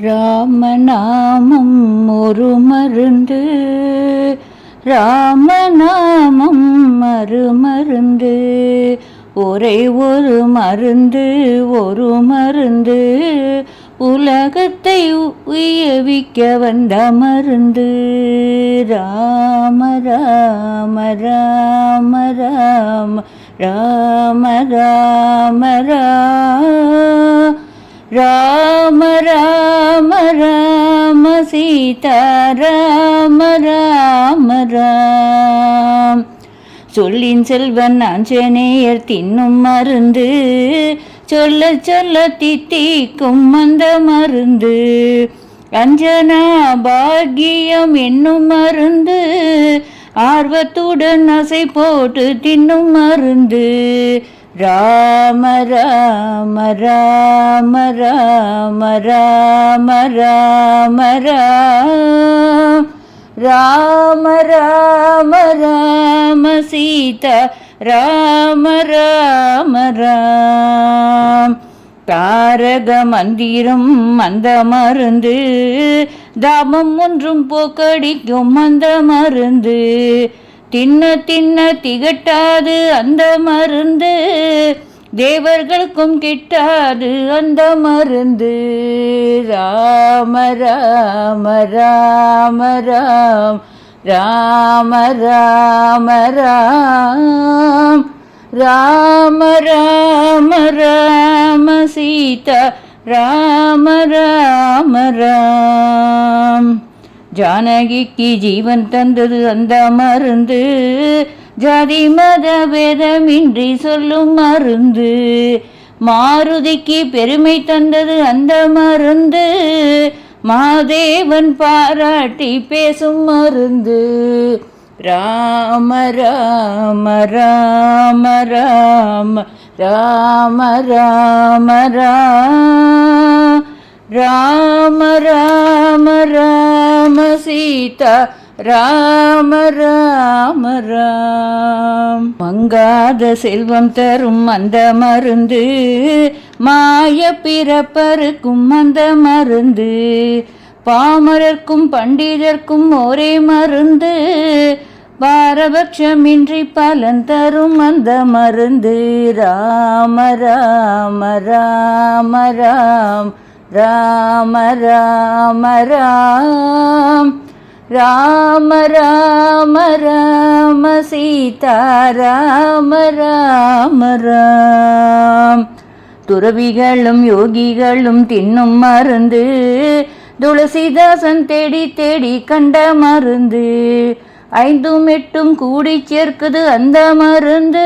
ராமநாமம் ஒரு மருந்து, ராமநாமம் மறுமருந்து, ஒரே ஒரு மருந்து, ஒரு மருந்து, உலகத்தை உயவிக்க வந்த மருந்து. ராம ராம ராம ராம ராம ராம ராம ராம ராம சீதா ராம ராம ராம். சொல்லின் செல்வன் ஆஞ்சநேயர் தின்னும் மருந்து, சொல்ல சொல்ல தித்திக்கும் அந்த மருந்து. அஞ்சனா பாக்கியம் என்னும் மருந்து, ஆர்வத்துடன் அசை போட்டு தின்னும் மருந்து. ராம ராம ராம ராம ராம ராம ராம ராம ராம சீதா ராம ராம ராம். தாரக மந்திரம் அந்த மருந்து, தாபம் ஒன்றும் போக்கடிக்கும் அந்த மருந்து. தின்ன தின்ன திகட்டாது அந்த மருந்து, தேவர்களுக்கும் கிட்டாது அந்த மருந்து. ராம ராம ராம ராம் ராம ராம ராம் ராம ராம ராம சீதா ராம ராம ராம். ஜானகிக்கு ஜீவன் தந்தது அந்த மருந்து, ஜாதி மத வேதமின்றி சொல்லும் மருந்து. மாருதிக்கு பெருமை தந்தது அந்த மருந்து, மாதேவன் பாராட்டி பேசும் மருந்து. ராம ராம ராம ராம ராம ராம ராம ராம ராம சீதா ராம ராம ராம். மங்காத செல்வம் தரும் அந்த மருந்து, மாய பிறப்பருக்கும் அந்த மருந்து. பாமரர்க்கும் பண்டிதர்க்கும் ஒரே மருந்து, பாரபட்சமின்றி பலன் தரும் அந்த மருந்து. ராம ராம ராம ராம் ராம ராம ராம் ராம ராம ராம சீதா ராம ராம ராம். துறவிகளும் யோகிகளும் தின்னும் மருந்து, துளசிதாசன் தேடி தேடி கண்ட மருந்து. ஐந்தும் எட்டும் கூடி சேர்க்குது அந்த மருந்து,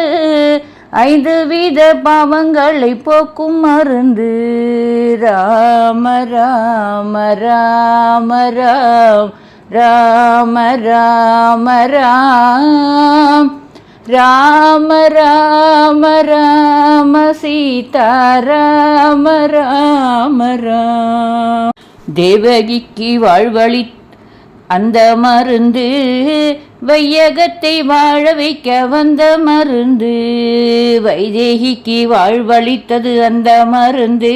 5 வீத பாவங்களை போக்கும் மருந்து. ராம ராம ராம ராம் ராம ராம ராம் ராம ராம ராம சீதா ராம ராம ராம். தேவகிக்கு வாழ்வழி அந்த மருந்து, வையகத்தை வாழ வைக்க வந்த மருந்து. வைதேகிக்கு வாழ்வளித்தது அந்த மருந்து,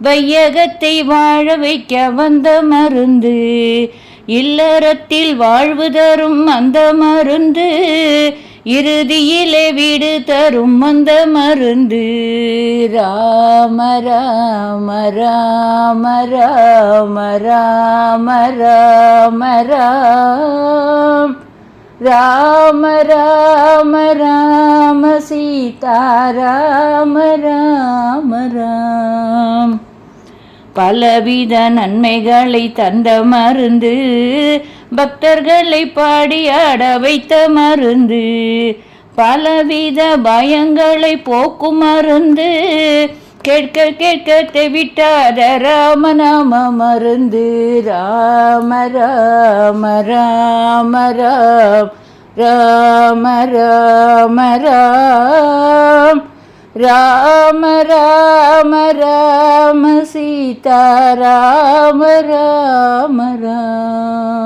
வையகத்தை வாழ வைக்க வந்த மருந்து. இல்லறத்தில் வாழ்வு தரும் அந்த மருந்து, இறுதியிலே வீடு தரும் அந்த மருந்து. ராம ராம ராம ராம ராம ராம ராம் ராம ராம ராம சீதா ராம ராம ராம். பலவித நன்மைகளை தந்த மருந்து, பக்தர்களை பாடியாட வைத்த மருந்து. பலவித பயங்களை போக்கும் மருந்து, கேட்க கேட்க தெவிட்டாத ராமநாம மருந்து. ராம ராம ராம ராம் ராம ராம ராம் ராம ராம ராம சீதா ராம ராம ராம்.